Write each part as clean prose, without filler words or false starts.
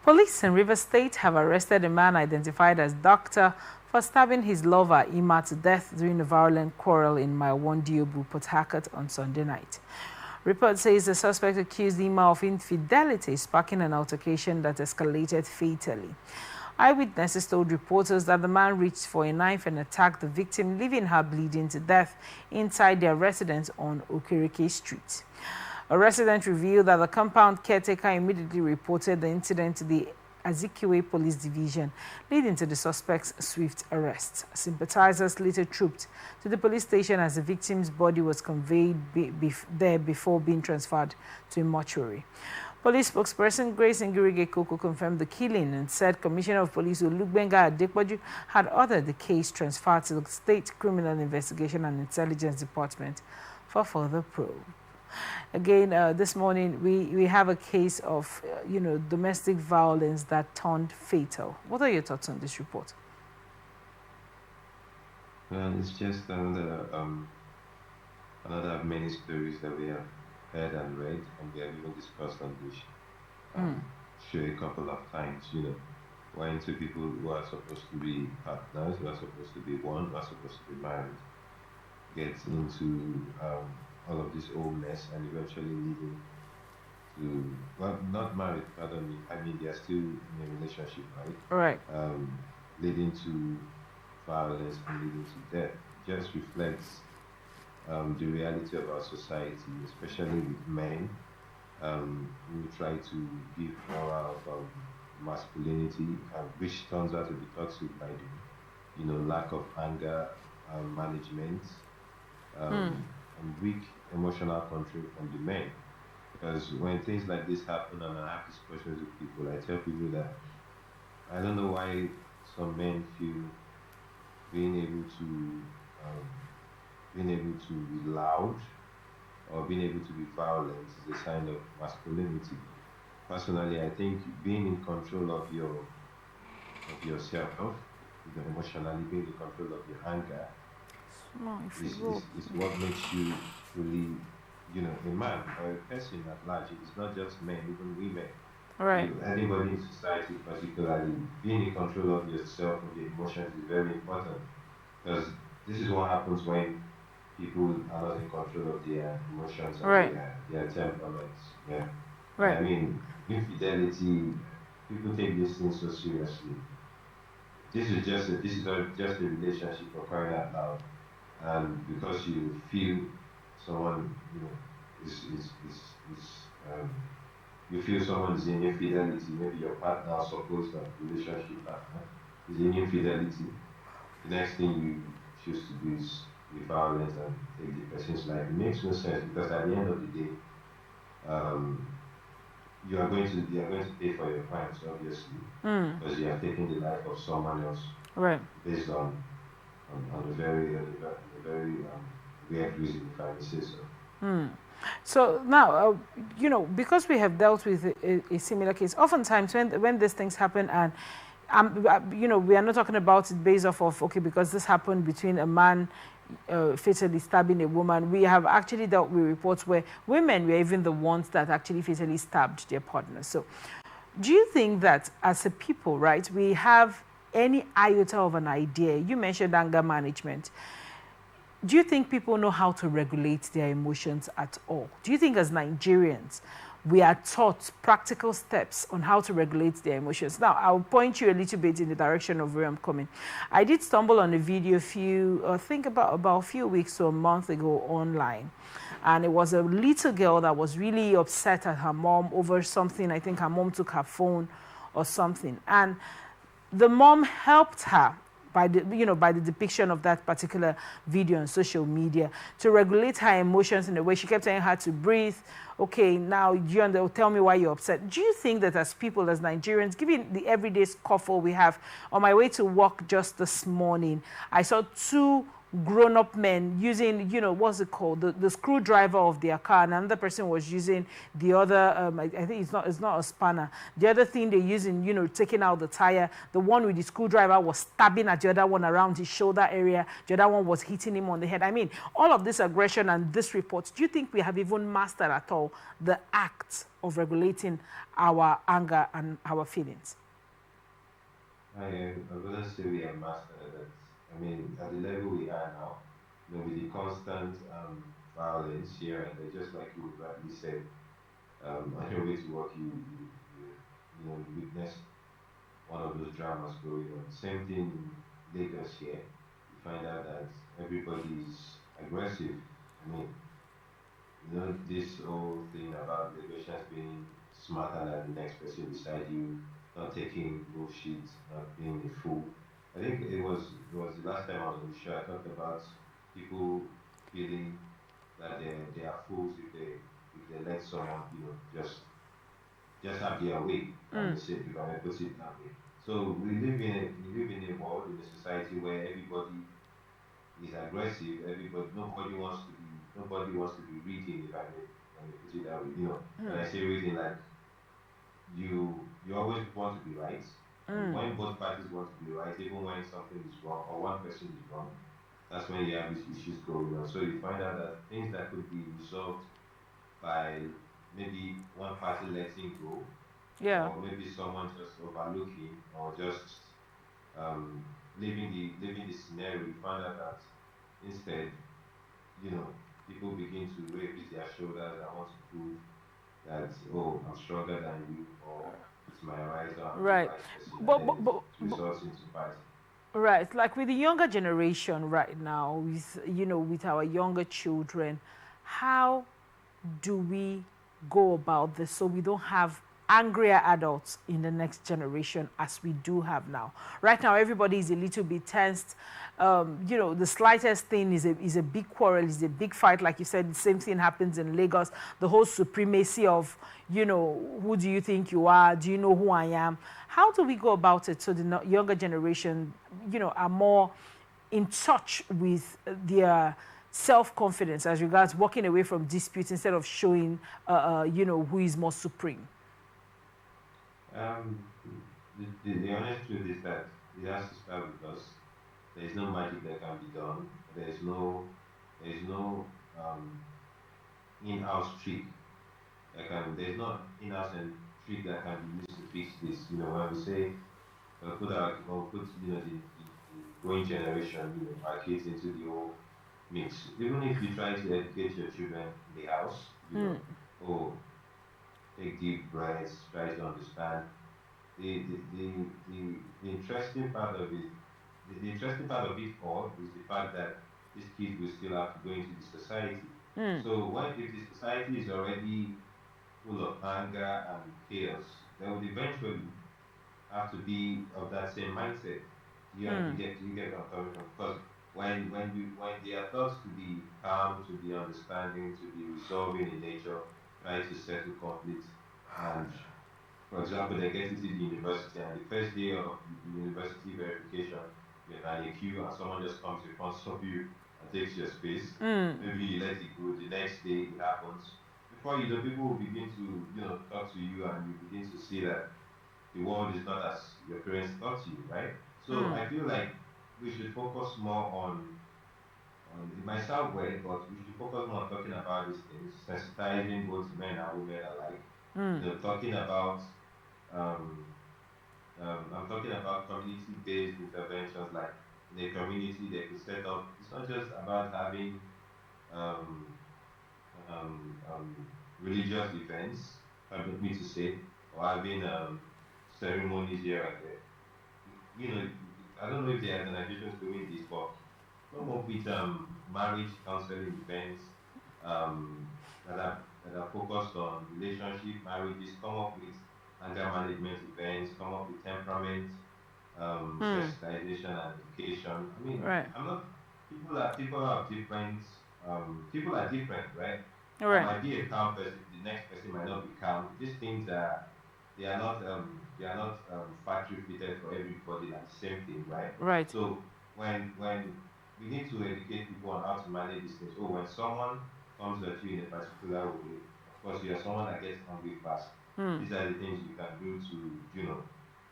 Police in Rivers State have arrested a man identified as Doctor for stabbing his lover Ima to death during a violent quarrel in Mile 1 Diobu, Port Harcourt on Sunday night. Report says the suspect accused Ima of infidelity, sparking an altercation that escalated fatally. Eyewitnesses told reporters that the man reached for a knife and attacked the victim, leaving her bleeding to death inside their residence on Okereke Street. A resident revealed that the compound caretaker immediately reported the incident to the Azikiwe Police Division, leading to the suspect's swift arrest. Sympathizers later trooped to the police station as the victim's body was conveyed there before being transferred to a mortuary. Police spokesperson Grace Ngirige Koko confirmed the killing and said Commissioner of Police Olugbenga Adepoju had ordered the case transferred to the State Criminal Investigation and Intelligence Department for further probe. Again, this morning we have a case of domestic violence that turned fatal. What are your thoughts on this report? Well, it's just another of many stories that we have heard and read, and we have even discussed on this show a couple of times. When two people who are supposed to be partners, who are supposed to be one, who are supposed to be married, get into all of this old mess and eventually leading to, well, not married, pardon me, I mean, they are still in a relationship, right? Right. Leading to violence and leading to death just reflects the reality of our society, especially with men who try to give aura of masculinity, which turns out to be toxic by the lack of anger management, and weak emotional control from the men. Because when things like this happen and I have discussions with people, I tell people that I don't know why some men feel being able to be loud or being able to be violent is a sign of masculinity. Personally, I think being in control of yourself, emotionally being in control of your anger, is what makes you truly, a man or a person at large. It's not just men, even women. Right. Anybody in society, particularly, being in control of yourself, of your emotions is very important. Because this is what happens when people are not in control of their emotions and their temperaments. Yeah. Right. I mean, infidelity, people take these things so seriously. This is not just a relationship for crying out loud. And because you feel someone, you feel someone is in infidelity, maybe your partner or supposed relationship partner is in infidelity, the next thing you choose to do is be violent and take the person's life. It makes no sense because at the end of the day, you are going to pay for your crimes, obviously, because you have taken the life of someone else, right? Based on a very weird reason, if I may say so. So now, because we have dealt with a similar case, oftentimes when these things happen and we are not talking about it based off of, okay, because this happened between a man fatally stabbing a woman. We have actually dealt with reports where women were even the ones that actually fatally stabbed their partners. So do you think that as a people, right, we have any iota of an idea? You mentioned anger management. Do you think people know how to regulate their emotions at all? Do you think as Nigerians, we are taught practical steps on how to regulate their emotions? Now, I'll point you a little bit in the direction of where I'm coming. I did stumble on a video about a few weeks or a month ago online. And it was a little girl that was really upset at her mom over something. I think her mom took her phone or something. And the mom helped her by the depiction of that particular video on social media to regulate her emotions in a way. She kept telling her to breathe. Okay, now tell me why you're upset. Do you think that as people, as Nigerians, given the everyday scuffle we have, on my way to work just this morning, I saw two grown-up men using, what's it called, the screwdriver of their car, and another person was using the other, I think it's not a spanner. The other thing they're using, taking out the tire. The one with the screwdriver was stabbing at the other one around his shoulder area. The other one was hitting him on the head. I mean, all of this aggression and this report, do you think we have even mastered at all the act of regulating our anger and our feelings? I wouldn't say we have mastered it. I mean, at the level we are now, with the constant violence here and there, just like you rightly said, on your way to work, you witnessed one of those dramas going on. Same thing in Lagos here. You find out that everybody is aggressive. I mean, this whole thing about the Russians being smarter than the next person beside you, not taking bullshit, not being a fool. I think it was the last time I was on the show. I talked about people feeling that they are fools if they let someone just have their way, if I may put it that way. So we live in a world, in a society where everybody is aggressive. Nobody wants to be reading, if I may put it that way. When I say reading, like you always want to be right, and when both parties want to be right, even when something is wrong or one person is wrong, that's when you have these issues going on. So you find out that things that could be resolved by maybe one party letting go, Yeah. or maybe someone just overlooking, or just leaving the scenario, you find out that instead, people begin to raise their shoulders and want to prove that, oh, I'm stronger than you, or it's my right, or I'm the Right. right person, and But, then but, it but, but results into fighting. right, like with the younger generation right now, with our younger children, how do we go about this so we don't have angrier adults in the next generation as we do have now? Right now, everybody is a little bit tensed. The slightest thing is a big quarrel, is a big fight. Like you said, the same thing happens in Lagos. The whole supremacy of, who do you think you are? Do you know who I am? How do we go about it so the younger generation, are more in touch with their self-confidence as regards walking away from disputes instead of showing, who is more supreme? The honest truth is that it has to start with us. There is no magic that can be done. There is no in-house trick there's no in-house and trick that can be used to fix this. When we say put the growing generation, our kids into the whole mix. Even if you try to educate your children in the house, oh, take deep breaths, try to understand. The interesting part of it, the interesting part of it all is the fact that these kids will still have to go into the society. So if the society is already full of anger and chaos, they would eventually have to be of that same mindset. You get where I'm coming from? Because when they are taught to be calm, to be understanding, to be resolving in nature, try to settle conflicts, and for example, they get into the university, and the first day of the university verification, you're in a queue and someone just comes in front of you and takes your space. Maybe you let it go. The next day it happens. Before you know, people will begin to talk to you, and you begin to see that the world is not as your parents taught you, right? So I feel like we should focus more on it might sound weird, but we should focus more on talking about these things, sensitizing both men and women alike. Talking about um, I'm talking about community-based interventions, like in a community they could set up. It's not just about having um, religious events, permit me to say, or having ceremonies here and there. You know, I don't know if the organizations doing this, but come up with marriage counseling events that are focused on relationship marriages. Come up with anger management events. Come up with temperament sensitization and education. I mean, Right. I'm not. People are different, right? I Right. might be a calm person. The next person might not be calm. These things are they are not factory fitted for everybody like the same thing, right? Right. So when we need to educate people on how to manage these things. Oh, when someone comes at you in a particular way, of course, you are someone that gets angry fast. These are the things you can do to,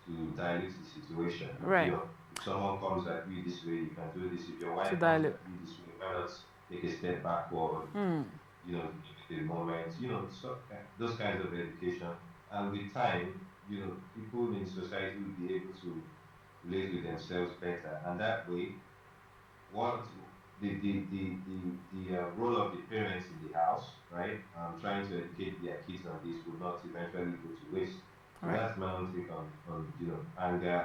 to dilute the situation. Right. If someone comes at you this way, you can do this. If your To wife comes dilute. at you this way, why not take a step backward? Give it a moment. So, those kinds of education. And with time, people in society will be able to relate with themselves better, and that way what the role of the parents in the house, right? Trying to educate their kids on this would not eventually go to waste. So Right. that's my own take on anger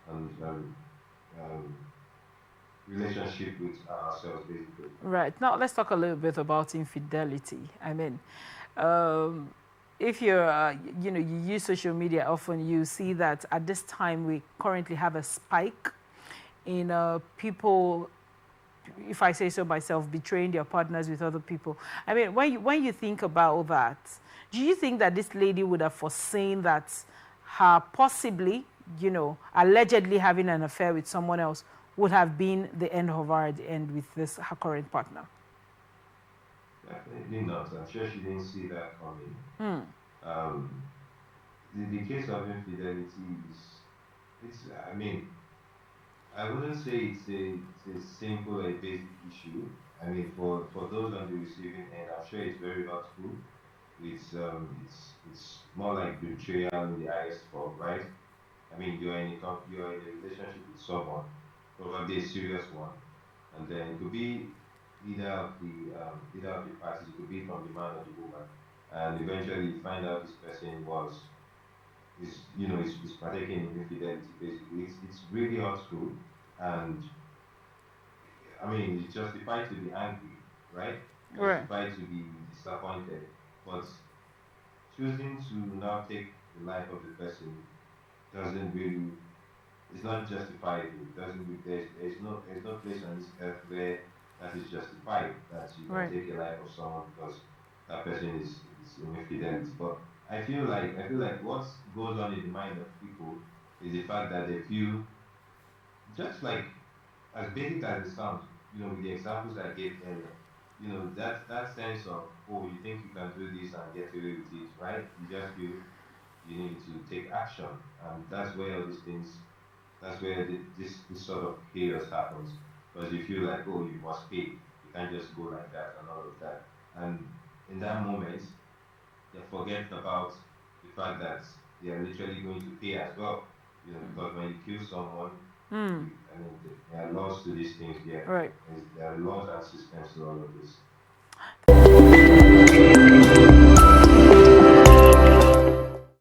and relationship with ourselves, basically. Right. Now let's talk a little bit about infidelity. I mean, um, if you're, you use social media often, you see that at this time we currently have a spike in people, if I say so myself, betraying their partners with other people. I mean, when you think about that, do you think that this lady would have foreseen that her possibly, allegedly having an affair with someone else would have been the end of her at the end with this her current partner? Definitely not. I'm sure she didn't see that coming. Um, the case of infidelity is, I mean, I wouldn't say it's a simple or a basic issue. I mean, for those on the receiving end, I'm sure it's very hurtful. It's more like betrayal in the highest form, right? I mean, you're in a relationship with someone, probably a serious one, and then it could be either of the parties. It could be from the man or the woman, and eventually you find out this person is partaking in infidelity. Basically, it's really hurtful, and I mean, it's justified to be angry, right? Right. Justified to be disappointed, but choosing to now take the life of the person doesn't really, it's not justifiable. It doesn't re- there's no place on this earth where that is justified, that you can Right. take the life of someone because that person is in infidelity. But I feel like what goes on in the mind of people is the fact that they feel, just like, as basic as it sounds, with the examples I gave earlier, that sense of, oh, you think you can do this and get away with it, right? You just feel you need to take action, and that's where all these things, that's where this sort of chaos happens, because you feel like, oh, you must pay, you can't just go like that and all of that, and in that moment they forget about the fact that they are literally going to pay as well. Because when you kill someone, I mean, there are laws to these things. Right. There are laws and systems to all of this.